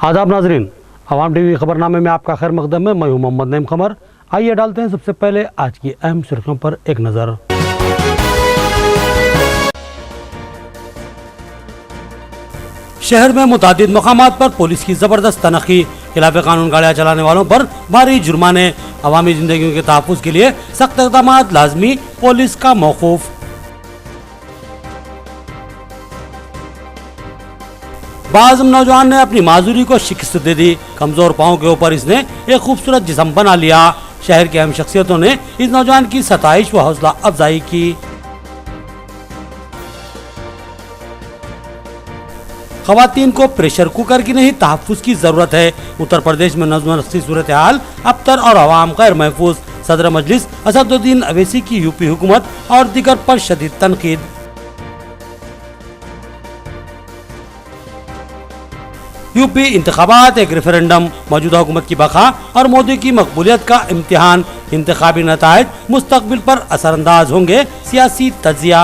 आदाब नाजरीन, अवाम टीवी खबरनामे में आपका खैर मकदम है। मैं हूं मोहम्मद नईम खमर। आइए डालते हैं सबसे पहले आज की अहम सुर्खियों पर एक नज़र। शहर में मुतादिद मकामात पर पुलिस की जबरदस्त तनखी, खिलाफ कानून गाड़ियां चलाने वालों पर भारी जुर्माने, अवामी जिंदगियों के तहफ्फुज के लिए सख्त इक़दाम लाजमी, पुलिस का मौकूफ। बाज़ नौजवान ने अपनी माजूरी को शिकस्त दे दी, कमजोर पाँव के ऊपर इसने एक खूबसूरत जिस्म बना लिया। शहर की अहम शख्सियतों ने इस नौजवान की सताइश व हौसला अफजाई की। खवातीन को प्रेशर कुकर की नहीं तहफ्फुज की जरूरत है। उत्तर प्रदेश में नज़्म नस्ती सूरत हाल अबतर और अवाम गैर महफूज, सदर मजलिस असदुद्दीन अवैसी की यूपी हुकूमत और दीगर पर शदीद तनकीद। यूपी इंतखाबात एक रेफरेंडम, मौजूदा हुकूमत की बका और मोदी की मकबूलियत का इम्तिहान, इंतखाबी नताइज मुस्तकबिल पर असरअंदाज होंगे, सियासी तज्जिया।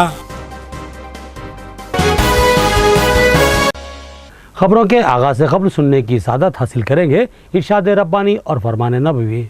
खबरों के आगाज से खबर सुनने की सादत हासिल करेंगे इरशाद रब्बानी और फरमान नबवी।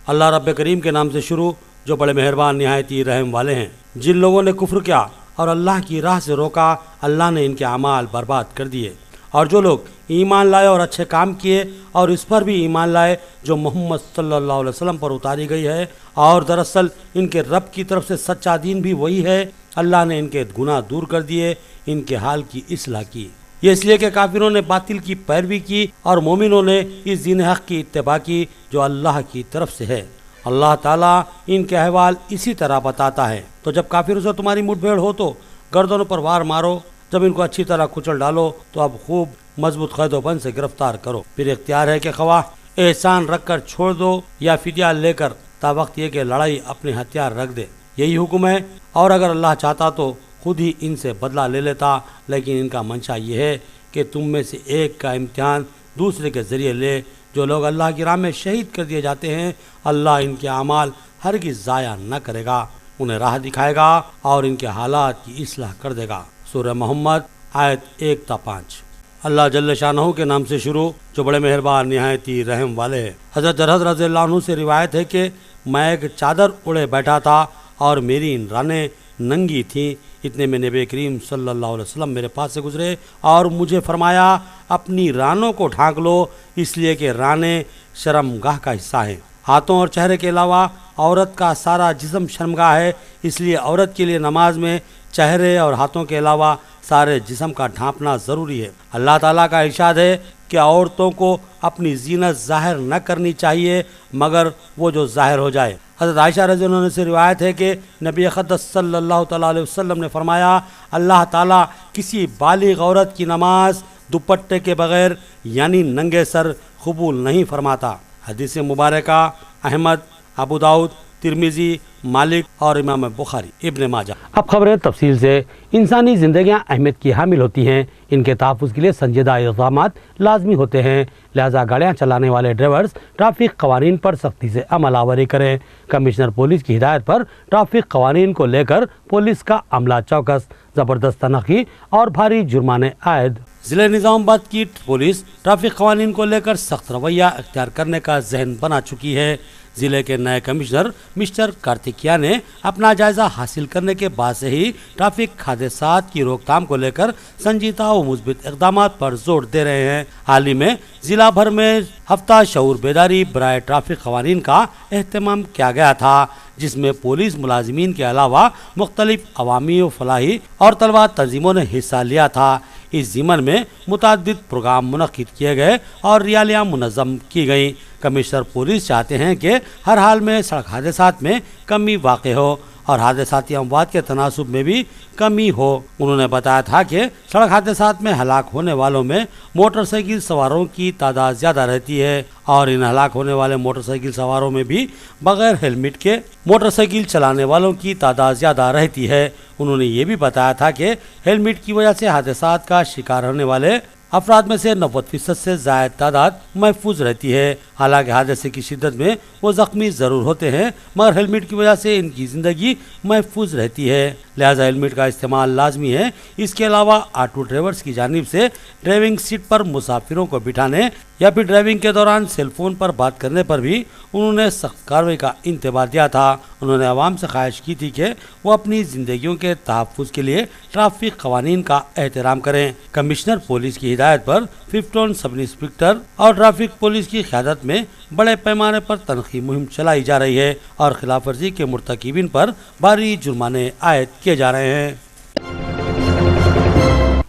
अल्लाह रब्बे करीम के नाम से शुरू, जो बड़े मेहरबान निहायत ही रहम वाले हैं। जिन लोगों ने कुफ्र किया और अल्लाह की राह से रोका, अल्लाह ने इनके अमाल बर्बाद कर दिए। और जो लोग ईमान लाए और अच्छे काम किए और इस पर भी ईमान लाए जो मोहम्मद सल्लल्लाहु अलैहि वसल्लम पर उतारी गई है, और दरअसल इनके रब की तरफ से सच्चा दीन भी वही है, अल्लाह ने इनके गुनाह दूर कर दिए, इनके हाल की इस्लाह की। ये इसलिए कि काफिरों ने बातिल की पैरवी की और मोमिनों ने इस दीन हक की इत्तिबा की जो अल्लाह की तरफ से है। अल्लाह ताला इनके अहवाल इसी तरह बताता है। तो जब काफिरों से तुम्हारी मुठभेड़ हो तो गर्दनों पर वार मारो, जब इनको अच्छी तरह कुचल डालो तो अब खूब मजबूत कैदोबंद से गिरफ्तार करो। फिर इख्तियार है कि ख्वाह एहसान रख कर छोड़ दो या फिदिया लेकर, तावक्त ये कि लड़ाई अपने हथियार रख दे। यही हुक्म है, और अगर अल्लाह चाहता तो खुद ही इनसे बदला ले लेता, लेकिन इनका मंशा ये है कि तुम में से एक का इम्तिहान दूसरे के ज़रिए ले। जो लोग अल्लाह की राह में शहीद कर दिए जाते हैं, अल्लाह इनके अमाल हरगिज़ ज़ाया न करेगा, उन्हें राह दिखाएगा और इनके हालात की इस्लाह कर देगा। सूरह मोहम्मद आयत 1 ta 5। अल्लाह जल्ल शानहू के नाम से शुरू, जो बड़े मेहरबान निहायत ही रहम वाले हैं। हज़रत जरहद रज़ियल्लाहु अन्हु से रिवायत है कि मैं एक चादर उड़े बैठा था और मेरी रानें नंगी थीं। इतने में नबी करीम सल्लल्लाहु अलैहि वसल्लम मेरे पास से गुजरे और मुझे फरमाया, अपनी रानों को ढांक लो, इसलिए कि रानें शर्मगाह का हिस्सा हैं। हाथों और चेहरे के अलावा औरत का सारा जिस्म शर्मगाह है, इसलिए औरत के लिए नमाज में चेहरे और हाथों के अलावा सारे जिस्म का ढांपना ज़रूरी है। अल्लाह ताला का इरशाद है कि औरतों को अपनी जीनत ज़ाहिर न करनी चाहिए मगर वो जो ज़ाहिर हो जाए। हज़रत आयशा रज़ियल्लाहु अन्हा से रिवायत है कि नबी अक़दस सल्लल्लाहु अलैहि वसल्लम ने फरमाया, अल्लाह ताला किसी बालिग औरत की नमाज दुपट्टे के बगैर यानी नंगे सर कबूल नहीं फरमाता। हदीस मुबारका अहमद, अबू दाऊद, तिरमिजी, मालिक और इमाम बुखारी, इब्न माजा। अब खबरें तफसील से। इंसानी जिंदगियां अहमियत की हामिल होती हैं, इनके तहफ़्फ़ुज़ के लिए संजीदा इक़दाम लाजमी होते हैं, लिहाजा गाड़ियाँ चलाने वाले ड्राइवर्स ट्रैफिक कवानीन पर सख्ती से अमल आवरी करें। कमिश्नर पुलिस की हिदायत पर ट्रैफिक कवानीन को लेकर पुलिस का अमला चौकस, ज़बरदस्त तनखी और भारी जुर्माने आयद। ज़िले निज़ामाबाद की पुलिस ट्रैफिक कवानीन को लेकर सख्त रवैया अख्तियार करने का ज़हन बना चुकी है। ज़िले के नए कमिश्नर मिस्टर कार्तिकिया ने अपना जायजा हासिल करने के बाद से ही ट्रैफिक हादसात की रोकथाम को लेकर संजीदा व मुस्बित इक़दाम पर जोर दे रहे हैं। हाल ही में जिला भर में हफ्ता शऊर बेदारी बराए ट्रैफिक कवानीन का एहतमाम किया गया था, जिसमें पुलिस मुलाजिमीन के अलावा मुख्तलिफ अवामी व फलाही और तलबा तंजीमों ने हिस्सा लिया था। इस ज़िमन में मुतादिद प्रोग्राम मुनक्किद किए गए और रैलियां मुनज़्ज़म की गईं। कमिश्नर पुलिस चाहते हैं कि हर हाल में सड़क हादसात में कमी वाक़ हो और हादसाती अमवात के तनासुब में भी कमी हो। उन्होंने बताया था कि सड़क हादसात में हलाक होने वालों में मोटरसाइकिल सवारों की तादाद ज़्यादा रहती है और इन हलाक होने वाले मोटरसाइकिल सवारों में भी बगैर हेलमेट के मोटरसाइकिल चलाने वालों की तादाद ज़्यादा रहती है। उन्होंने ये भी बताया था कि हेलमेट की वजह से हादसात का शिकार होने वाले अफराद में से 90% से ज़ायद तादाद महफूज रहती है। हालांकि हादसे की शिद्दत में वो ज़ख्मी ज़रूर होते हैं मगर हेलमेट की वजह से इनकी ज़िंदगी महफूज रहती है। لہذا ہیلمٹ کا استعمال لازمی ہے۔ اس کے علاوہ آٹو ڈرائیورز کی جانب سے ڈرائیونگ سیٹ پر مسافروں کو بٹھانے یا پھر ڈرائیونگ کے دوران سیل فون پر بات کرنے پر بھی انہوں نے سخت کارروائی کا انتباہ دیا تھا۔ انہوں نے عوام سے خواہش کی تھی کہ وہ اپنی زندگیوں کے تحفظ کے لیے ٹریفک قوانین کا احترام کریں۔ کمشنر پولیس کی ہدایت پر 50 سب انسپکٹر اور ٹریفک پولیس کی قیادت میں بڑے پیمانے پر تنقیحی مہم چلائی جا رہی ہے اور خلاف ورزی کے مرتکبین پر بھاری جرمانے عائد کیے جا رہے ہیں۔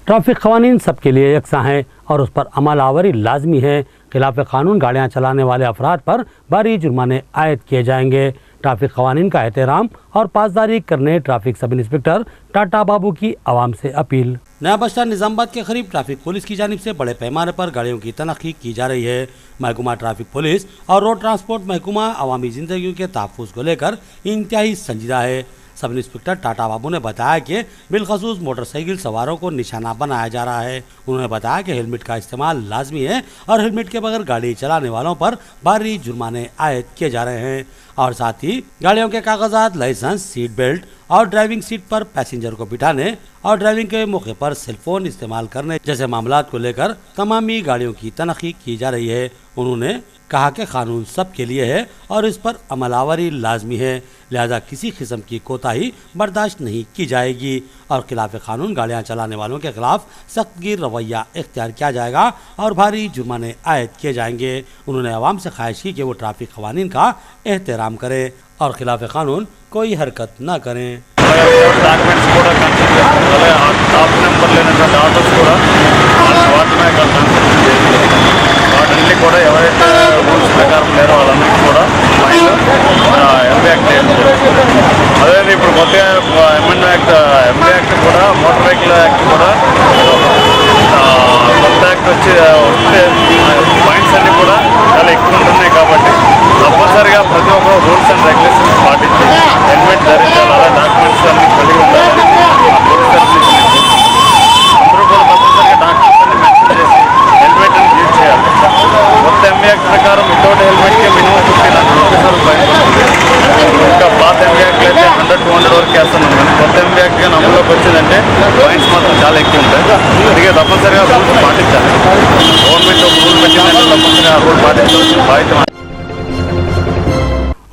ٹریفک قوانین سب کے لیے یکساں ہیں اور اس پر عمل آوری لازمی ہے۔ خلاف قانون گاڑیاں چلانے والے افراد پر بھاری جرمانے عائد کیے جائیں گے۔ ٹریفک قوانین کا احترام اور پاسداری کرنے ٹریفک سب انسپکٹر ٹاٹا بابو کی عوام سے اپیل۔ نیا بس اسٹینڈ نظام آباد کے قریب ٹریفک پولیس کی جانب سے بڑے پیمانے پر گاڑیوں کی تنقیح کی جا رہی ہے۔ محکمہ ٹریفک پولیس اور روڈ ٹرانسپورٹ محکمہ عوامی زندگیوں کے تحفظ کو لے کر انتہائی سنجیدہ ہے۔ سب انسپکٹر ٹاٹا بابو نے بتایا کہ بالخصوص موٹر سائیکل سواروں کو نشانہ بنایا جا رہا ہے۔ انہوں نے بتایا کہ ہیلمٹ کا استعمال لازمی ہے اور ہیلمٹ کے بغیر گاڑی چلانے والوں پر بھاری جرمانے عائد کیے جا رہے ہیں اور ساتھ ہی گاڑیوں کے کاغذات، لائسنس، سیٹ بیلٹ اور ڈرائیونگ سیٹ پر پیسنجر کو بٹھانے اور ڈرائیونگ کے موقع پر سیل فون استعمال کرنے جیسے معاملات کو لے کر تمامی گاڑیوں کی تنقیح کی جا رہی ہے۔ انہوں نے کہا کہ قانون سب کے لیے ہے اور اس پر عمل آوری لازمی ہے، لہذا کسی قسم کی کوتاہی برداشت نہیں کی جائے گی اور خلاف قانون گاڑیاں چلانے والوں کے خلاف سخت گیر رویہ اختیار کیا جائے گا اور بھاری جرمانے عائد کیے جائیں گے۔ انہوں نے عوام سے خواہش کی کہ وہ ٹریفک قوانین کا احترام کریں اور خلاف قانون کوئی حرکت نہ کریں۔ డాక్యుమెంట్స్ కూడా కన్సల్ట్ చేసుకోవాలి. టాప్ నెంబర్ లేనటువంటి ఆటోస్ కూడా వాటినే కన్సల్ట్ చేయాలి. వాటన్ని కూడా ఎవరైతే రూల్స్ ప్రకారం లేరో వాళ్ళందరికీ కూడా ఫైన్ ఎంబీ యాక్ట్ అదే ఇప్పుడు కొత్తగా ఎంబీ యాక్ట్ కూడా మోటార్ వెహికల్ యాక్ట్ కూడా కొత్త యాక్ట్ వస్తే ఫైన్స్ అన్ని కూడా చాలా ఎక్కువ ఉంటున్నాయి కాబట్టి తప్పనిసరిగా ప్రతి ఒక్కరు రూల్స్ అండ్ రెగ్యులేషన్స్ పాటించి హెల్మెట్ ధరించాలి. అలా డాక్యుమెంట్స్ అన్ని కలిగి ఉండాలి. అందరూ కూడా తప్పనిసరిగా డాక్యుమెంట్స్ అన్ని మెన్షన్ చేసి హెల్మెట్ని యూజ్ చేయాలి. కొత్త ఎంబీ యాక్ట్ ప్రకారం వితౌట్ హెల్మెట్కి మినిమం 15 లక్షల రూపాయలు ఫైన్ పడుతుంది. ఇంకా పాత ఎంబీ యాక్ట్లు అయితే 100-200 వరకు వేస్తున్నాం. కానీ కొత్త ఎంబీ యాక్ట్గా అమల్లోకి వచ్చిందంటే ఫైన్స్ మాత్రం చాలా ఎక్కువ ఉంటాయి. అందుకే తప్పనిసరిగా రూల్స్ పాటించాలి. గవర్నమెంట్ ఒక రూల్ పెట్టిందంటే తప్పనిసరిగా ఆ రూల్ పాటించాల్సిన బాధ్యత।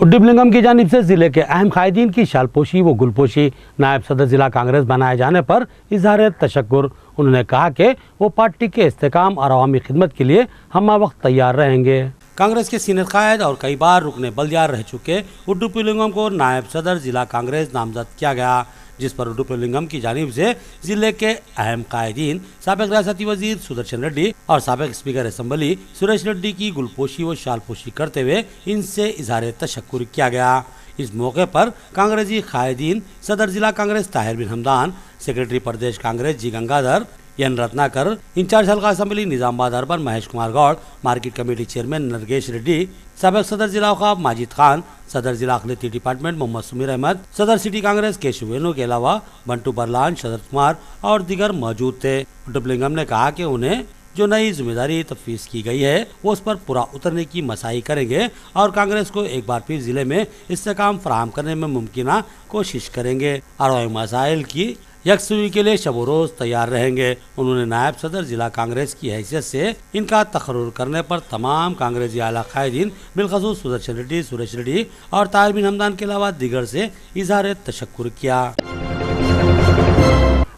उड्डीपलिंगम की जानिब से जिले के अहम कायदीन की शालपोशी व गुलपोशी नायब सदर जिला कांग्रेस बनाए जाने पर इजहार तशक्कुर। उन्होंने कहा कि वो पार्टी के इस्तेकाम और अवामी खिदमत के लिए हमा वक्त तैयार रहेंगे। कांग्रेस के सीनियर कायद और कई बार रुकने बल्दियार रह चुके उड्डीपलिंगम को नायब सदर जिला कांग्रेस नामजद किया गया, जिस पर उड्डीपलिंगम की जानिब से जिले के अहम कायदीन साबिक रियासती वजीर सुदर्शन रेड्डी और साबिक स्पीकर असम्बली सुरेश रेड्डी की गुलपोशी व शालपोशी करते हुए इनसे इजहार तशक्कुर किया गया। इस मौके पर कांग्रेसी कायदीन सदर जिला कांग्रेस ताहिर बिन हमदान, सेक्रेटरी प्रदेश Congress G Gangadhar, N Ratnakar, in charge हल्का assembly Nizamabad urban Mahesh Kumar Goud, market committee chairman Nargesh Reddy, साबिक सदर जिला औकाफ माजिद खान, सदर जिला अखिलती डिपार्टमेंट मोहम्मद सुमीर अहमद, सदर सिटी कांग्रेस केशव वेणु के अलावा बंटू बरलान, शरद कुमार और दीगर मौजूद थे। उड्डीपलिंगम ने कहा कि उन्हें जो नई जिम्मेदारी तफवीज़ की गई है वो उस पर पूरा उतरने की मसाई करेंगे और कांग्रेस को एक बार फिर जिले में इस्तेकाम फराहम करने में मुमकिन कोशिश करेंगे और मसाइल की यकसुई के लिए शब रोज तैयार रहेंगे। उन्होंने नायब सदर जिला कांग्रेस की हैसियत से इनका तकर्रुर करने पर तमाम कांग्रेसी आला कायदीन बिलखसूस सुदर्शन रेड्डी, सुरेश रेड्डी और ताहिर बिन हमदान के अलावा दीगर से इजहार तशक्कुर किया।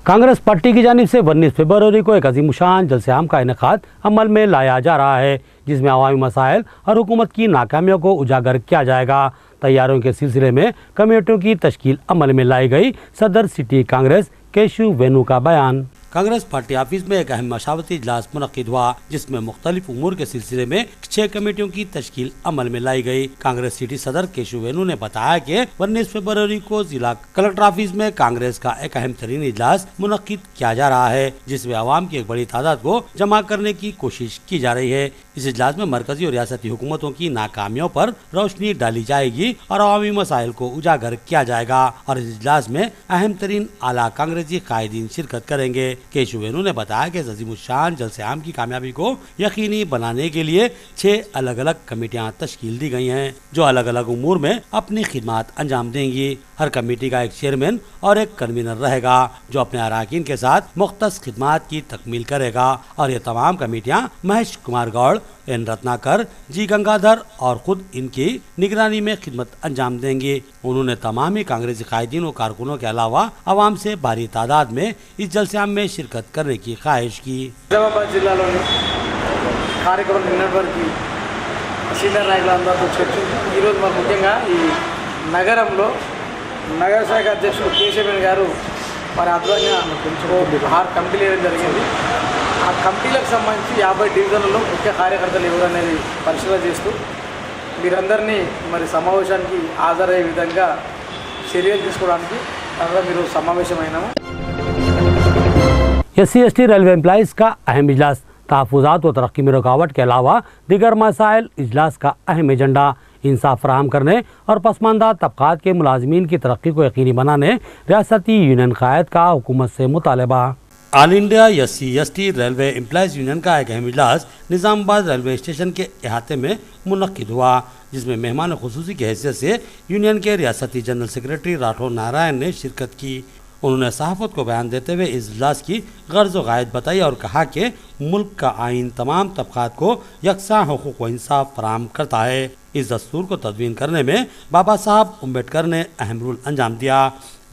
कांग्रेस पार्टी की जानिब से 19 फरवरी को एक अजीमुशान जलसे आम का इनेकाद अमल में लाया जा रहा है, जिसमें अवामी मसाइल और हुकूमत की नाकामियों को उजागर किया जाएगा। तैयारियों के सिलसिले में कमेटियों की तश्कील अमल में लाई गई। सदर सिटी कांग्रेस केशव वेणु का बयान। कांग्रेस पार्टी ऑफिस में एक अहम मशावरती इजलास मुनक्किद हुआ, जिसमें मुख्तलिफ उमूर के सिलसिले में 6 कमेटियों की तश्कील अमल में लाई गई। कांग्रेस सिटी सदर केशव वेणु ने बताया कि 19 फरवरी को जिला कलेक्टर ऑफिस में कांग्रेस का एक अहम तरीन इजलास मुनक्किद किया जा रहा है, जिसमें अवाम की एक बड़ी तादाद को जमा करने की कोशिश की जा रही है। इस इजलास में मरकजी और रियासती हुकूमतों की नाकामियों पर रोशनी डाली जाएगी और अवामी मसाइल को उजागर किया जाएगा और इस इजलास में अहम तरीन आला कांग्रेसी कायदीन शिरकत करेंगे। केशव वेणु ने बताया कि अजीमुशान जलसे आम की कामयाबी को यकीनी बनाने के लिए 6 अलग अलग कमेटियां तश्कील दी गई हैं, जो अलग अलग उमूर में अपनी खिदमत अंजाम देंगी। हर कमेटी का एक चेयरमैन और एक कन्वीनर रहेगा जो अपने अरकान के साथ मुख्तस खिदमात की तकमील करेगा और ये तमाम कमेटियाँ महेश कुमार गौड़, एन रत्नाकर, जी गंगाधर और खुद इनकी निगरानी में खिदमत अंजाम देंगे। उन्होंने तमामी कांग्रेसी कायदीन और कारकुनों के अलावा आवाम से भारी तादाद में इस जलसाम में शिरकत करने की ख्वाहिश की। నిజామాబాద్ జిల్లాలోని కార్యక్రమం నిన్నటి వరకు సీనియర్ నాయకులందరితో చర్చించి ఈరోజు మరి ముఖ్యంగా ఈ నగరంలో నగర శాఖ అధ్యక్షుడు కేశవన్ గారు మరి ఆధ్వర్యంలో 6 కమిటీలు వేయడం జరిగింది। ఆ కమిటీలకు సంబంధించి 50 డివిజన్లలో ముఖ్య కార్యకర్తలు ఎవరు అనేది పరిశీలన చేస్తూ మీరందరినీ మరి సమావేశానికి హాజరయ్యే విధంగా చర్యలు తీసుకోవడానికి అందరం మీరు సమావేశమైనాము। SC/ST रेलवे एम्प्लॉइज़ का अहम इजलास, तहफ़्फ़ुज़ात व तरक्की में रुकावट के अलावा दिगर मसाइल इजलास का अहम एजेंडा। इंसाफ फराहम करने और पसमानदा तबक़ात के मुलाजमीन की तरक्की को यकीनी बनाने रियासती यूनियन क़यादत का हुकूमत से मुतालबा। All India SC/ST railway employees union का एक अहम इजलास निज़ामाबाद रेलवे स्टेशन के अहाते में मुनक्किद हुआ, जिसमें मेहमान खुसूसी की हैसियत से यूनियन के रियासती जनरल सेक्रेटरी राठौर नारायण ने शिरकत की। उन्होंने सहाफ़त को बयान देते हुए इस इजलास की गर्ज़ व गायत बताई और कहा कि मुल्क का आइन तमाम तबक़ात को यकसा हुकूक़ व इंसाफ फराहम करता है। इस दस्तूर को तदवीन करने में बाबा साहब अम्बेडकर ने अहम रोल अंजाम दिया,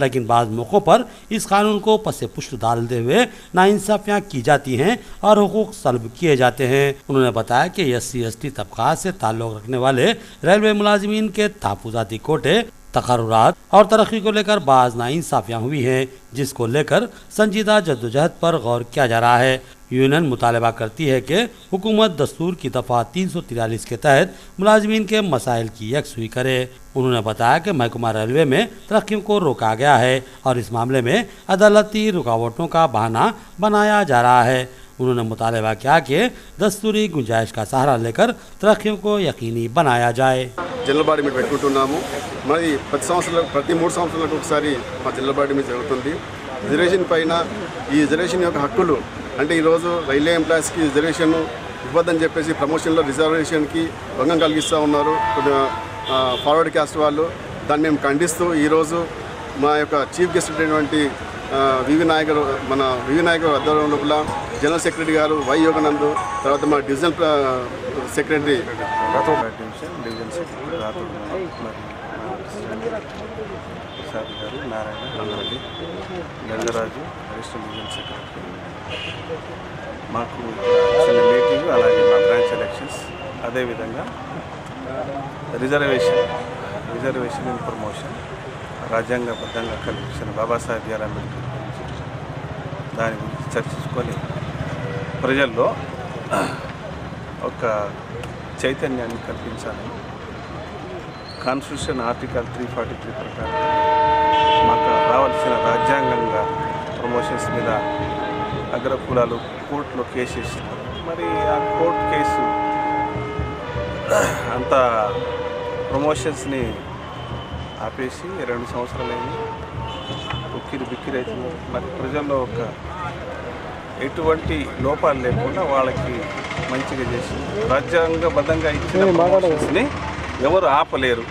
लेकिन बाज़ मौक़ों पर इस कानून को पसे पुष्ट डालते हुए नाइंसाफ़ियाँ की जाती हैं और हुकूक सल्ब किए जाते हैं। उन्होंने बताया कि SC/ST तबक़ात से ताल्लुक़ रखने वाले रेलवे मुलाजिमीन के तहफ़्फ़ुज़ाती कोटे, तक़र्रुरात और तरक्की को लेकर बाज़ नाइंसाफ़ियाँ हुई हैं, जिसको लेकर संजीदा जद्दोजहद पर गौर किया जा रहा है। यूनियन मुतालबा करती है कि हुकूमत दस्तूर की दफ़ा 343 के तहत मुलाजमीन के मसाइल की यकसुई करे। उन्होंने बताया कि महकमा रेलवे में तरक्की को रोका गया है और इस मामले में अदालती रुकावटों का बहाना बनाया जा रहा है। उन्होंने मुतालबा किया कि दस्तूरी गुंजाइश का सहारा लेकर तरक्की को यकीनी बनाया जाए। జనరల్ బాడీ మీట్ పెట్టుకుంటున్నాము। మరి ప్రతి 3 సంవత్సరాలకు ఒకసారి మా జనరల్ బాడీ మీట్ జరుగుతుంది। రిజర్వేషన్ పైన ఈ రిజర్వేషన్ యొక్క హక్కులు అంటే ఈరోజు రైల్వే ఎంప్లాయీస్కి రిజర్వేషన్ ఇవ్వద్దని చెప్పేసి ప్రమోషన్లో రిజర్వేషన్కి భంగం కలిగిస్తూ ఉన్నారు ఫార్వర్డ్ క్యాస్ట్ వాళ్ళు। దాన్ని మేము ఖండిస్తూ ఈరోజు మా యొక్క చీఫ్ గెస్ట్ అయినటువంటి వివి నాయక్ ఆధ్వర్యం లోపల జనరల్ సెక్రటరీ గారు వై యోగానంద్, తర్వాత మా divisional secretary division secretary Rathod Prasad గారు, Narayana Rangareddy, Gangaraju additional division secretary, మాకు చిన్న మీటింగ్, అలాగే మా బ్రాంచ్ ఎలక్షన్స్, అదేవిధంగా రిజర్వేషన్ ఇన్ ప్రమోషన్ రాజ్యాంగబద్ధంగా కల్పించిన బాబాసాహెబ్ బిఆర్ అంబేద్కర్ గురించి దాని గురించి చర్చించుకొని ప్రజల్లో ఒక చైతన్యాన్ని కల్పించాలని కాన్స్టిట్యూషన్ ఆర్టికల్ 343 ప్రకారం మాకు రావాల్సిన రాజ్యాంగంగా ప్రమోషన్స్ మీద అగ్రకులాలు కోర్టులో కేసు వేసినారు। మరి ఆ కోర్టు కేసు అంతా ప్రమోషన్స్ని ఆపేసి 2 సంవత్సరాలైంది, ఉక్కిరి బిక్కిరి అవుతున్నారు। మరి ప్రజల్లో ఒక ఎటువంటి లోపాలు లేకుండా వాళ్ళకి మంచిగా చేసి రాజ్యాంగబద్ధంగా ఇచ్చిన ప్రమోషన్స్ని ఎవరు ఆపలేరు।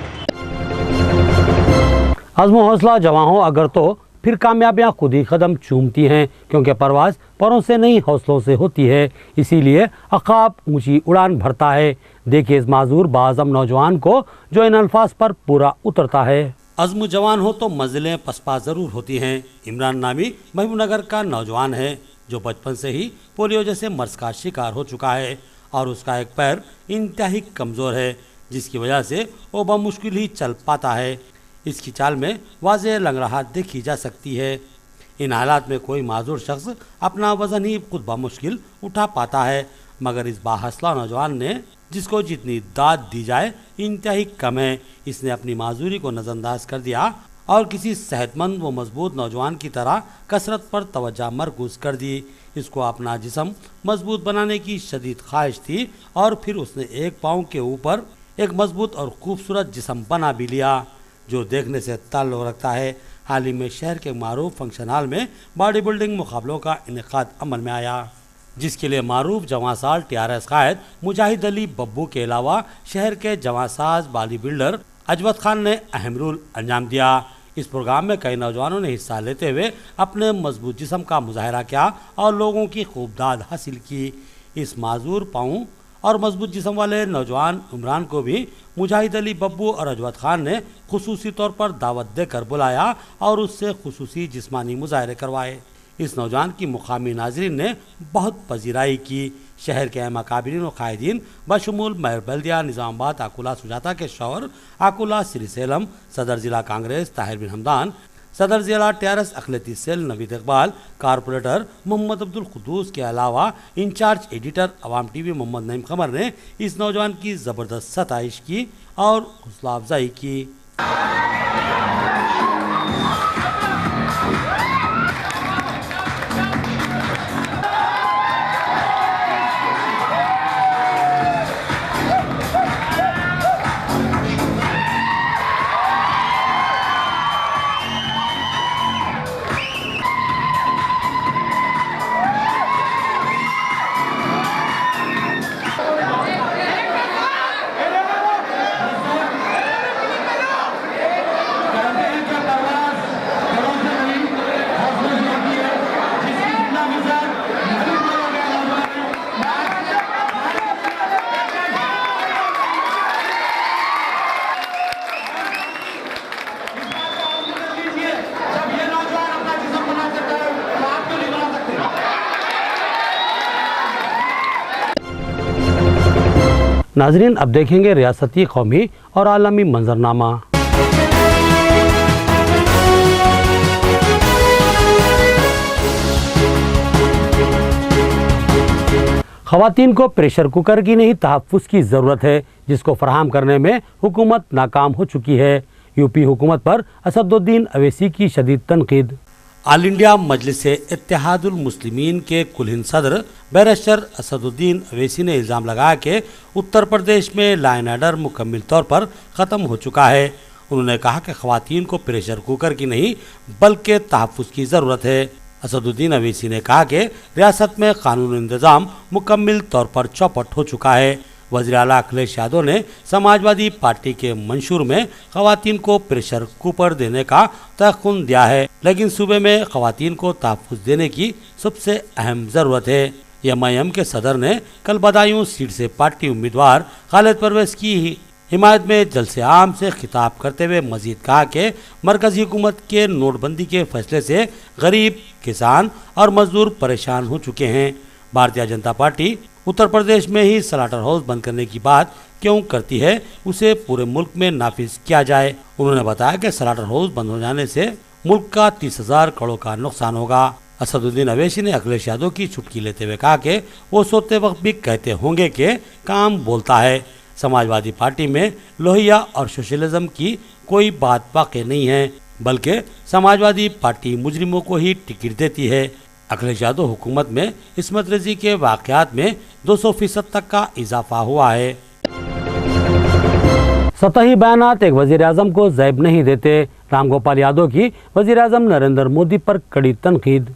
अज़्म हौसला जवां हो अगर तो फिर कामयाबियाँ खुद ही कदम चूमती हैं, क्योंकि परवाज़ परों से नहीं हौसलों से होती है। इसीलिए अक़ाब ऊंची उड़ान भरता है। देखिए इस माजूर बाज़म नौजवान को जो इन अल्फाज पर पूरा उतरता है। अज़्म जवान हो तो मंजिलें पसपा ज़रूर होती हैं। इमरान नामी महबूबनगर का नौजवान है जो बचपन से ही पोलियो जैसे मर्ज का शिकार हो चुका है और उसका एक पैर इंतहाई कमज़ोर है, जिसकी वजह से वो बमुश्किल ही चल पाता है। इसकी चाल में वाज़ेह लंगड़ाहट देखी जा सकती है। इन हालात में कोई माजूर शख्स अपना वज़न ही खुद बमुश्किल उठा पाता है, मगर इस बाहौसला नौजवान ने, जिसको जितनी दाद दी जाए इंतहाई कम है, इसने अपनी माजूरी को नज़रअंदाज कर दिया और किसी सेहतमंद व मजबूत नौजवान की तरह कसरत पर तवज्जो मरकूज़ कर दी। इसको अपना जिस्म मजबूत बनाने की शदीद ख्वाहिश थी और फिर उसने एक पाँव के ऊपर एक मजबूत और खूबसूरत जिस्म बना भी लिया, जो देखने से ताल्लुक़ रखता है। हाल ही में शहर के मारूफ फंक्शन हॉल में बॉडी बिल्डिंग मुकाबलों का इनेकाद अमल में आया, जिसके लिए मारूफ जवांसाल TRS कायद मुजाहिद अली बब्बू के अलावा शहर के जवांसाज बॉडी बिल्डर अजवत खान ने अहम रोल अंजाम दिया। इस प्रोग्राम में कई नौजवानों ने हिस्सा लेते हुए अपने मजबूत जिस्म का मुजाहरा किया और लोगों की खूब दाद हासिल की। इस माजूर पाँव और मजबूत जिस्म वाले नौजवान इमरान को भी मुजाहिद अली बब्बू और अजवत खान ने खुसूसी तौर पर दावत देकर बुलाया और उससे खुसूसी जिस्मानी मुजाहरे करवाए। इस नौजवान की मुकामी नाजरीन ने बहुत पजीराई की। शहर के अहम अकाबिरीन और कायदीन बशमूल मेयर बल्दिया निज़ामाबाद आकुला सुजाता के शौहर आकुला श्री सेलम, सदर ज़िला कांग्रेस ताहिर बिन हमदान, सदर ज़िला टीआरएस अखिलती सेल नवीद इकबाल, कारपोरेटर मोहम्मद अब्दुल कुद्दूस के अलावा in charge editor Awam TV Mohammed Naeem Qamar ने इस नौजवान की ज़बरदस्त सताइश की और हौसला अफजाई की। नाजरीन, अब देखेंगे रियासती, कौमी और आलमी मंजरनामा। ख़वातीन को प्रेशर कुकर की नहीं तहफ़्फ़ुज़ की ज़रूरत है, जिसको फ़राहम करने में हुकूमत नाकाम हो चुकी है। यूपी हुकूमत पर असदुद्दीन अवैसी की शदीद तनकीद। ऑल इंडिया मजलिस इत्तेहादुल मुस्लिमीन के कुल सदर बैरिस्टर असदुद्दीन अवैसी ने इल्ज़ाम लगाया कि उत्तर प्रदेश में लॉ एंड ऑर्डर मुकम्मल तौर पर ख़त्म हो चुका है। उन्होंने कहा कि ख़वातीन को प्रेशर कुकर की नहीं बल्कि तहफ़्फ़ुज़ की ज़रूरत है। असदुद्दीन अवैसी ने कहा कि रियासत में कानून इंतज़ाम मुकम्मल तौर पर चौपट हो चुका है। वज़ीर आला अखिलेश यादव ने समाजवादी पार्टी के मंशूर में ख़वातीन को प्रेशर कुकर देने का तयक़ुन दिया है, लेकिन सूबे में ख़वातीन को तहफ़्फ़ुज़ देने की सबसे अहम ज़रूरत है। एमआईएम के सदर ने कल बदायूं सीट से पार्टी उम्मीदवार खालिद परवेज़ की हिमायत में जलसे आम से खिताब करते हुए मजीद कहा कि मरकज़ी हुकूमत के नोटबंदी के फैसले से गरीब, किसान और मजदूर परेशान हो चुके हैं। भारतीय जनता पार्टी उत्तर प्रदेश में ही स्लाटर हाउस बंद करने की बात क्यों करती है, उसे पूरे मुल्क में नाफिज किया जाए। उन्होंने बताया कि स्लाटर हाउस बंद हो जाने से मुल्क का 30,000 करोड़ का नुकसान होगा। असदुद्दीन अवैसी ने अखिलेश यादव की चुटकी लेते हुए कहा कि वो सोते वक्त भी कहते होंगे कि काम बोलता है। समाजवादी पार्टी में लोहिया और सोशलिज्म की कोई बात वाक़ई नहीं है, बल्कि समाजवादी पार्टी मुजरिमों को ही टिकट देती है। अखिलेश यादव हुकूमत में इस्मत रेज़ी के वाक़यात में 200% तक का इजाफा हुआ है। सतही बयानात एक वज़ीर आज़म को ज़ैब नहीं देते। राम गोपाल यादव की वज़ीर आज़म नरेंद्र मोदी पर कड़ी तनकीद।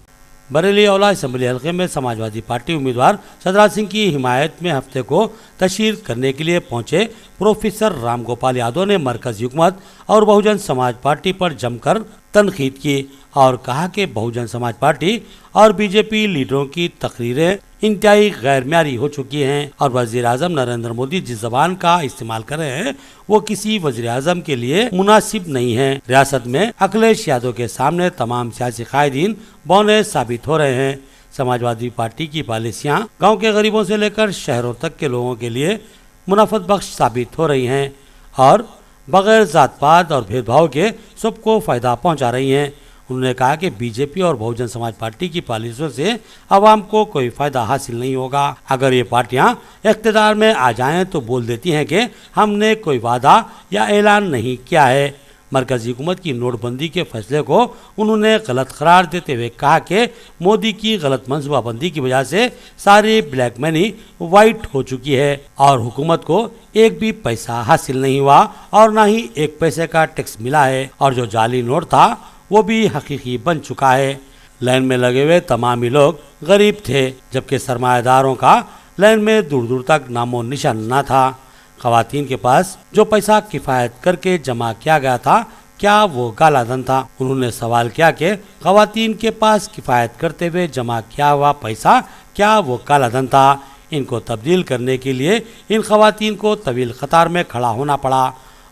बरेली औला असम्बली हल्के में समाजवादी पार्टी उम्मीदवार सदराज सिंह की हिमायत में हफ्ते को तशहीर करने के लिए पहुंचे प्रोफेसर राम गोपाल यादव ने मरकज़ी हुकूमत और बहुजन समाज पार्टी पर जमकर तनकीद की और कहा कि बहुजन समाज पार्टी और बीजेपी लीडरों की तकरीरें इंतहाई गैर म्यारी हो चुकी हैं और वज़ीर आज़म नरेंद्र मोदी जिस ज़बान का इस्तेमाल कर रहे हैं वो किसी वज़ीर आज़म के लिए मुनासिब नहीं है। रियासत में अखिलेश यादव के सामने तमाम सियासी कायदीन बौने साबित हो रहे हैं। समाजवादी पार्टी की पॉलिसियाँ गाँव के गरीबों से लेकर शहरों तक के लोगों के लिए मुनाफत बख्श साबित हो रही हैं और बगैर जात पात और भेदभाव के सबको फ़ायदा पहुँचा रही हैं। उन्होंने कहा कि बीजेपी और बहुजन समाज पार्टी की पॉलिसियों से आवाम को कोई फ़ायदा हासिल नहीं होगा। अगर ये पार्टियां इख्तिदार में आ जाएं तो बोल देती हैं कि हमने कोई वादा या ऐलान नहीं किया है। मरकज़ी हुकूमत की नोटबंदी के फैसले को उन्होंने गलत करार देते हुए कहा कि मोदी की गलत मनसूबाबंदी की वजह से सारी ब्लैक मनी वाइट हो चुकी है और हुकूमत को एक भी पैसा हासिल नहीं हुआ और न ही एक पैसे का टैक्स मिला है और जो जाली नोट था वो भी हकीकी बन चुका है। लाइन में लगे हुए तमाम ही लोग गरीब थे, जबकि सरमायादारों का लाइन में दूर दूर तक नामो निशान न था। ख़वातीन के पास जो पैसा किफ़ायत करके जमा किया गया था क्या वो काला धन था। उन्होंने सवाल किया कि खवातीन के पास किफायत करते हुए जमा किया हुआ पैसा क्या वो काला धन था। इनको तब्दील करने के लिए इन खवातीन को तवील कतार में खड़ा होना पड़ा।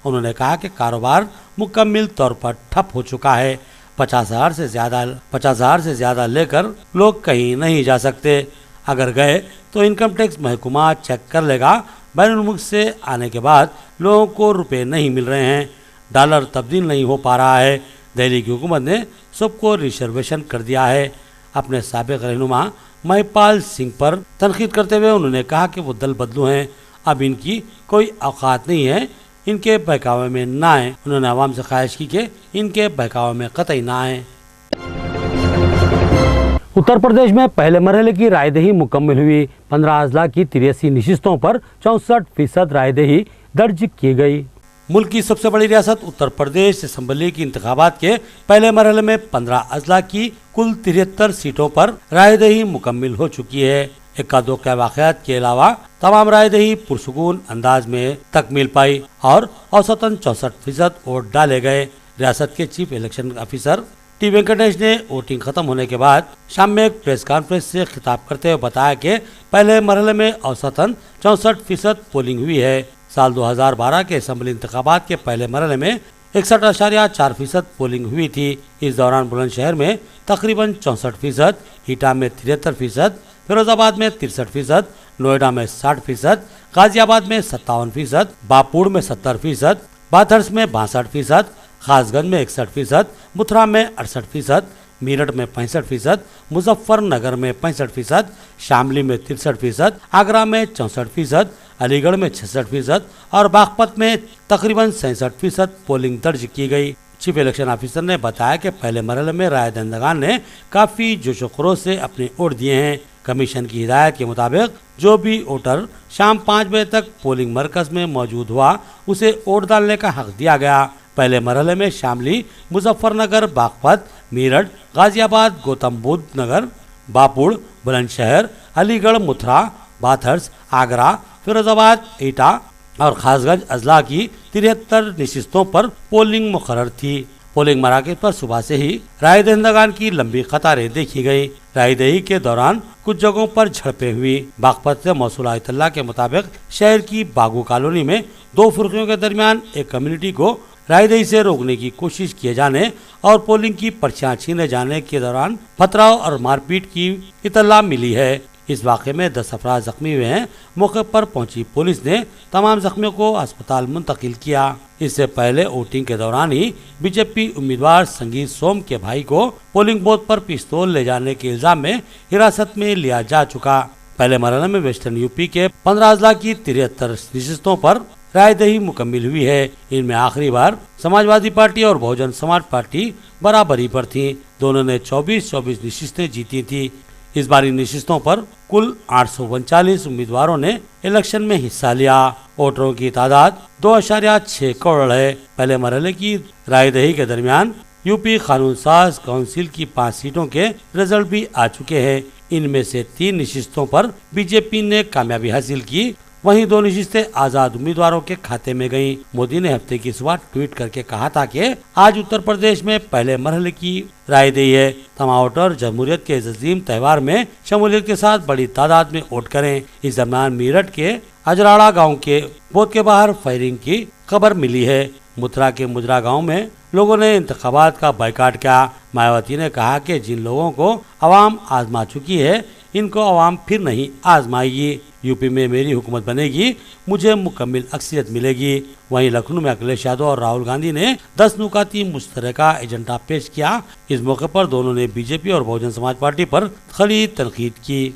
उन्होंने कहा कि कारोबार मुकम्मल तौर पर ठप हो चुका है। 50,000 से ज़्यादा लेकर लोग कहीं नहीं जा सकते। अगर गए तो इनकम टैक्स महकमा चेक कर लेगा। बैरुल मुल्क से आने के बाद लोगों को रुपए नहीं मिल रहे हैं, डॉलर तब्दील नहीं हो पा रहा है। दिल्ली की हुकूमत ने सबको रिजर्वेशन कर दिया है। अपने साबिक रहनुमा महिपाल सिंह पर तनकीद करते हुए उन्होंने कहा कि वो दल बदलू हैं, अब इनकी कोई औकात नहीं है, इनके बहकावे में ना आए। उन्होंने आवाम से ख्वाहिश की कि इनके बहकावे में कतई ना आए। उत्तर प्रदेश में पहले मरहले की रायदही मुकम्मल हुई। 15 अजला की 83 नशिस्तों पर 64% रायदही दर्ज की गई। मुल्क की सबसे बड़ी रियासत उत्तर प्रदेश असम्बली की इंतखाबात के पहले मरहले में 15 अजला की कुल 73 सीटों पर रायदही मुकम्मल हो चुकी है। इक्का दुक्का वाक़यात के अलावा तमाम रायदही पुरसुकून अंदाज में तकमील पाई और औसतन 64% वोट डाले गए। रियासत के chief election officer T Venkatesh ने वोटिंग खत्म होने के बाद शाम में एक प्रेस कॉन्फ्रेंस से खिताब करते हुए बताया कि पहले मरहले में औसतन 64% पोलिंग हुई है। साल 2012 के असम्बली इंतखाबात के पहले मरहले में 61.4% पोलिंग हुई थी। इस दौरान बुलंदशहर में तकरीबन 64%, ईटा में 73%, फिरोजाबाद में 63%, नोएडा में 60%, गाजियाबाद में 57%, बापुड़ में 70%, बाथर्स में 62%, खासगंज में 61%, मुथरा में 68%, मेरठ में 65%, मुजफ्फरनगर में 65%, शामली में 63%, आगरा में 64%, अलीगढ़ में 66% और बागपत में तकरीबन 67% पोलिंग दर्ज की गई। चीफ इलेक्शन ऑफिसर ने बताया कि पहले मरहले में राय दहिंदगान ने काफी जोश व खरोश से अपने वोट दिए हैं। कमीशन की हिदायत के मुताबिक जो भी वोटर शाम 5 बजे तक पोलिंग मरकज में मौजूद हुआ उसे वोट डालने का हक दिया गया। पहले मरहले में शामली, मुजफ्फरनगर, बागपत, मेरठ, गाजियाबाद, गौतम बुद्ध नगर, बापुड़, बुलंदशहर, अलीगढ़, मुथरा, बाथर्स, आगरा, फिरोजाबाद, एटा और खासगंज अजला की 73 नशिस्तों पर पोलिंग मुकर्रर थी। पोलिंग मराकज़ पर सुबह से ही राय दहिंदगान की लंबी कतारें देखी गई। रायदही के दौरान कुछ जगहों पर झड़पें हुई। बागपत से मौसूल आयतुल्लाह के मुताबिक शहर की बागू कॉलोनी में 2 फुर्कियों के दरमियान एक कम्युनिटी को रायदही से रोकने की कोशिश किए जाने और पोलिंग की पर्चियां छीने जाने के दौरान पथराव और मारपीट की इतला मिली है। इस वाक़े में 10 अफराद जख्मी हुए हैं। मौके पर पहुंची पुलिस ने तमाम जख्मियों को अस्पताल मुंतकिल किया। इससे पहले वोटिंग के दौरान ही बीजेपी उम्मीदवार संगीत सोम के भाई को पोलिंग बूथ पर पिस्तौल ले जाने के इल्जाम में हिरासत में लिया जा चुका। पहले मरहले में वेस्टर्न यूपी के 15 अजला की 73 नशिस्तों पर रायदही मुकम्मल हुई है। इनमें आखिरी बार समाजवादी पार्टी और बहुजन समाज पार्टी बराबरी पर थी। दोनों ने 24-24 नशिस्तें जीती थी। इस बार इन नशिस्तों पर कुल 839 उम्मीदवारों ने इलेक्शन में हिस्सा लिया। वोटरों की तादाद 2.6 करोड़ है। पहले मरहले की रायदही के दरमियान यूपी कानून साज काउंसिल की 5 सीटों के रिजल्ट भी आ चुके हैं। इनमें से 3 नशिस्तों पर बीजेपी ने कामयाबी हासिल की, वहीं 2 नशिस्तें आजाद उम्मीदवारों के खाते में गईं। मोदी ने हफ्ते की सुबह ट्वीट करके कहा था कि आज उत्तर प्रदेश में पहले मरहले की रायदही है। तमाम वोटर जमहूरियत के अजीम त्योहार में शमूलियत के साथ बड़ी तादाद में वोट करें। इस दरमियान मेरठ के अजराड़ा गांव के बूथ के बाहर फायरिंग की खबर मिली है। मुथरा के मुजरा गांव में लोगों ने इंतखाबात का बायकाट किया। मायावती ने कहा कि जिन लोगों को अवाम आजमा चुकी है इनको अवाम फिर नहीं आजमाएगी। यूपी में मेरी हुकूमत बनेगी, मुझे मुकम्मल अक्सरियत मिलेगी। वहीं लखनऊ में अखिलेश यादव और राहुल गांधी ने 10 नुकाती मुश्तरका एजेंडा पेश किया। इस मौके पर दोनों ने बीजेपी और बहुजन समाज पार्टी पर खली तनकीद की।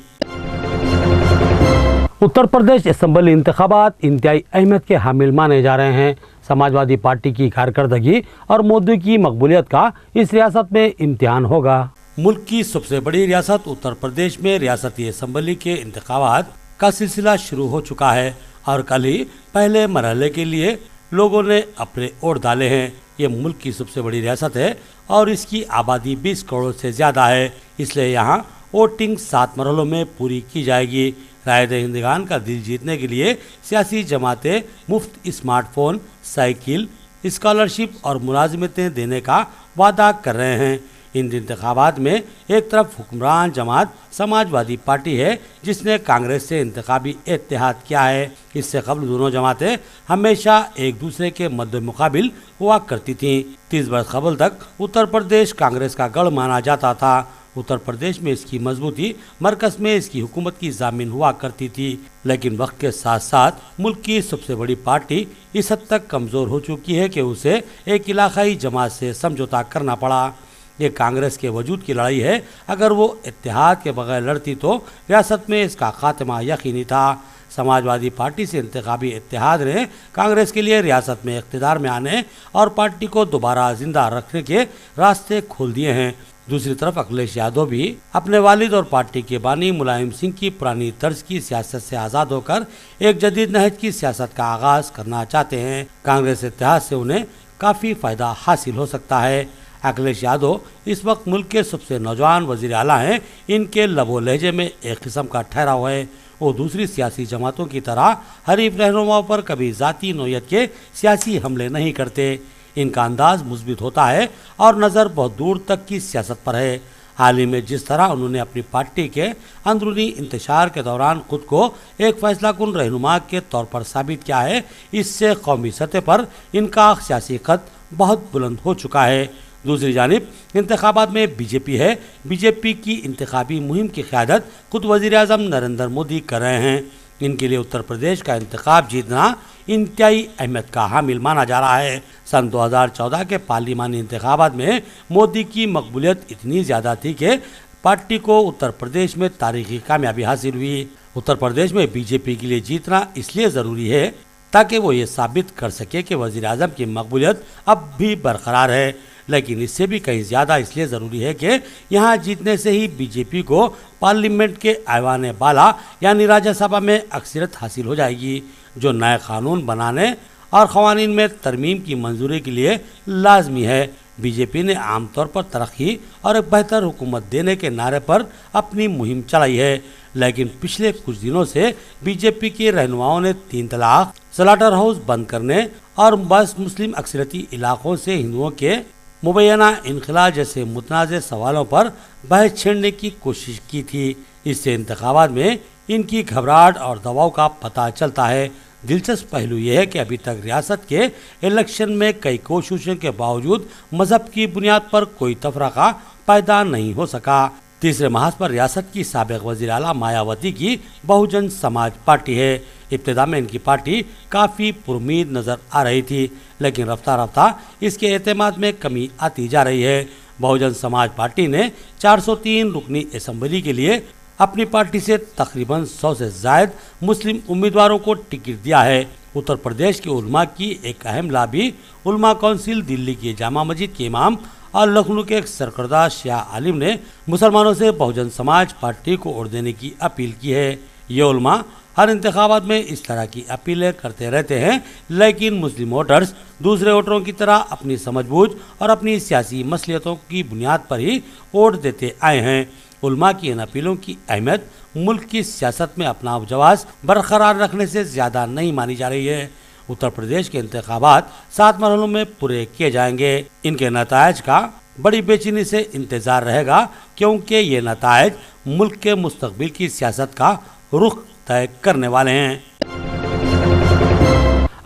उत्तर प्रदेश असम्बली इंतखाबात इंतहाई अहमियत के हामिल माने जा रहे हैं। समाजवादी पार्टी की कारकर्दगी और मोदी की मकबूलियत का इस रियासत में इम्तिहान होगा। मुल्क की सबसे बड़ी रियासत उत्तर प्रदेश में रियासती असम्बली के इंतखाबात का सिलसिला शुरू हो चुका है और कल ही पहले मरहले के लिए लोगों ने अपने वोट डाले हैं। ये मुल्क की सबसे बड़ी रियासत है और इसकी आबादी 20 करोड़ से ज़्यादा है, इसलिए यहाँ वोटिंग 7 मरहलों में पूरी की जाएगी। राय दहिंदगान का दिल जीतने के लिए सियासी जमातें मुफ्त स्मार्टफोन, साइकिल, स्कॉलरशिप और मुलाजिमतें देने का वादा कर रहे हैं। इन इंतखाबात में एक तरफ हुक्मरान जमात समाजवादी पार्टी है जिसने कांग्रेस से इंतखाबी इत्तेहाद किया है। इससे कबल दोनों जमातें हमेशा एक दूसरे के मद्दे मुकाबिल हुआ करती थीं। 30 वर्ष कबल तक उत्तर प्रदेश कांग्रेस का गढ़ माना जाता था। उत्तर प्रदेश में इसकी मजबूती मरकज में इसकी हुकूमत की जामीन हुआ करती थी, लेकिन वक्त के साथ साथ मुल्क की सबसे बड़ी पार्टी इस हद तक कमज़ोर हो चुकी है कि उसे एक इलाकाई जमात से समझौता करना पड़ा। ये कांग्रेस के वजूद की लड़ाई है। अगर वो इत्तेहाद के बगैर लड़ती तो रियासत में इसका खात्मा यकीनी था। समाजवादी पार्टी से इंतखाबी इत्तेहाद ने कांग्रेस के लिए रियासत में इख्तिदार में आने और पार्टी को दोबारा जिंदा रखने के रास्ते खोल दिए हैं। दूसरी तरफ अखिलेश यादव भी अपने वालिद और पार्टी के बानी मुलायम सिंह की पुरानी तर्ज की सियासत से आज़ाद होकर एक जदीद नहज की सियासत का आगाज करना चाहते हैं। कांग्रेस इत्तेहाद से उन्हें काफ़ी फ़ायदा हासिल हो सकता है। अखिलेश यादव इस वक्त मुल्क के सबसे नौजवान वज़ीर आला हैं। इनके लबो लहजे में एक किस्म का ठहराव है। वो दूसरी सियासी जमातों की तरह हरीफ रहनुमाओं पर कभी ज़ाती नौयत के सियासी हमले नहीं करते। इनका अंदाज मुस्बित होता है और नज़र बहुत दूर तक की सियासत पर है। हाल ही में जिस तरह उन्होंने अपनी पार्टी के अंदरूनी इंतशार के दौरान खुद को एक फैसलाकुन रहनुमा के तौर पर साबित किया है, इससे कौमी सतह पर इनका सियासी खत बहुत बुलंद हो चुका है। दूसरी जानिब इंतखाबात में बीजेपी है। बीजेपी की इंतखाबी मुहिम की क़यादत खुद वज़ीर आज़म नरेंद्र मोदी कर रहे हैं। इनके लिए उत्तर प्रदेश का इंतखाब जीतना इंतहाई अहमियत का हामिल माना जा रहा है। सन 2014 के पार्लिमानी इंतखाबात में मोदी की मकबूलियत इतनी ज़्यादा थी कि पार्टी को उत्तर प्रदेश में तारीखी कामयाबी हासिल हुई। उत्तर प्रदेश में बीजेपी के लिए जीतना इसलिए ज़रूरी है ताकि वो ये साबित कर सके कि वज़ीर आज़म की मकबूलियत अब भी बरकरार है, लेकिन इससे भी कहीं ज़्यादा इसलिए ज़रूरी है कि यहाँ जीतने से ही बीजेपी को पार्लियामेंट के ऐवान बाला यानी राज्यसभा में अक्सरियत हासिल हो जाएगी, जो नए कानून बनाने और क़वानीन में तरमीम की मंजूरी के लिए लाजमी है। बीजेपी ने आमतौर पर तरक्की और एक बेहतर हुकूमत देने के नारे पर अपनी मुहिम चलाई है, लेकिन पिछले कुछ दिनों से बीजेपी के रहनुमाओं ने 3 तलाक, स्लाटर हाउस बंद करने और बस मुस्लिम अक्सरियती इलाकों से हिंदुओं के मुबैना इनखला जैसे मुतनाज़ सवालों पर बहस छेड़ने की कोशिश की थी। इससे इंतखाबात में इनकी घबराहट और दबाव का पता चलता है। दिलचस्प पहलू यह है कि अभी तक रियासत के इलेक्शन में कई कोशिशों के बावजूद मजहब की बुनियाद पर कोई तफरका पैदा नहीं हो सका। तीसरे महाज पर रियासत की साबिक वज़ीर आला मायावती की बहुजन समाज पार्टी है। इब्तिदा में इनकी पार्टी काफ़ी पुरुमीद नज़र आ रही थी, लेकिन रफ्ता रफ्ता इसके एतमाद में कमी आती जा रही है। बहुजन समाज पार्टी ने 403 रुकनी असम्बली के लिए अपनी पार्टी से तकरीबन 100 से ज़ायद मुस्लिम उम्मीदवारों को टिकट दिया है। उत्तर प्रदेश के उलमा की एक अहम लाबी उलमा कौंसिल, दिल्ली की जामा मस्जिद के इमाम और लखनऊ के एक सरकर्दा शाह आलिम ने मुसलमानों से बहुजन समाज पार्टी को वोट देने की अपील की है। ये उलमा हर इंतखाबात में इस तरह की अपीलें करते रहते हैं, लेकिन मुस्लिम वोटर्स दूसरे वोटरों की तरह अपनी समझबूझ और अपनी सियासी मसलियतों की बुनियाद पर ही वोट देते आए हैं। उलमा की इन अपीलों की अहमियत मुल्क की सियासत में अपना जवाब बरकरार रखने से ज़्यादा नहीं मानी जा रही है। उत्तर प्रदेश के इंतखाबात 7 मरहलों में पूरे किए जाएंगे। इनके नतायज का बड़ी बेचैनी से इंतज़ार रहेगा, क्योंकि ये नतायज मुल्क के मुस्तकबिल की सियासत का रुख तय करने वाले हैं।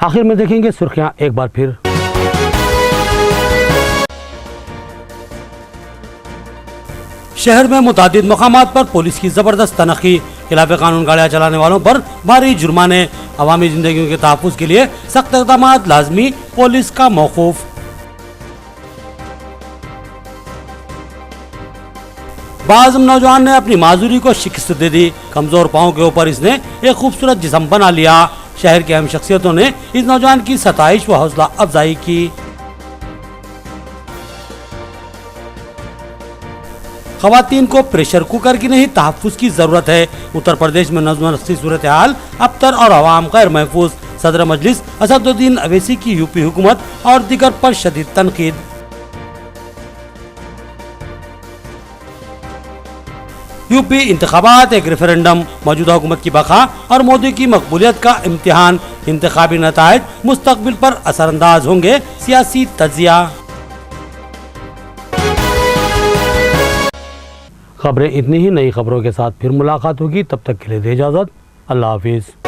आखिर में देखेंगे सुर्खियां एक बार फिर। शहर में मुतादिद मकामात पर पुलिस की जबरदस्त तनखी, खिलाफ कानून गाड़ियां चलाने वालों पर भारी जुर्माने, अवामी जिंदगियों के तहफ़्फ़ुज़ के लिए सख्त इक़दाम लाजमी, पुलिस का मौक़ूफ़। बाज़ नौजवान ने अपनी माजूरी को शिकस्त दे दी, कमजोर पाँव के ऊपर इसने एक खूबसूरत जिस्म बना लिया। शहर की अहम शख्सियतों ने इस नौजवान की सताइश व हौसला अफजाई की। ख़वातीन को प्रेशर कुकर की नहीं तहफ़्फ़ुज़ की ज़रूरत है। उत्तर प्रदेश में नज़्म नस्क़ी सूरत हाल अबतर और अवाम गैर महफूज। सदर मजलिस असदुद्दीन अवैसी की यूपी हुकूमत और दीगर पर शदीद तनकीद। यूपी इंतखाबात एक रेफरेंडम, मौजूदा हुकूमत की बका और मोदी की मकबूलियत का इम्तिहान। इंतखाबी नताइज मुस्तकबिल पर असरअंदाज होंगे सियासी तज्जिया। खबरें इतनी ही, नई खबरों के साथ फिर मुलाकात होगी, तब तक के लिए दे इजाज़त। अल्लाह हाफिज़।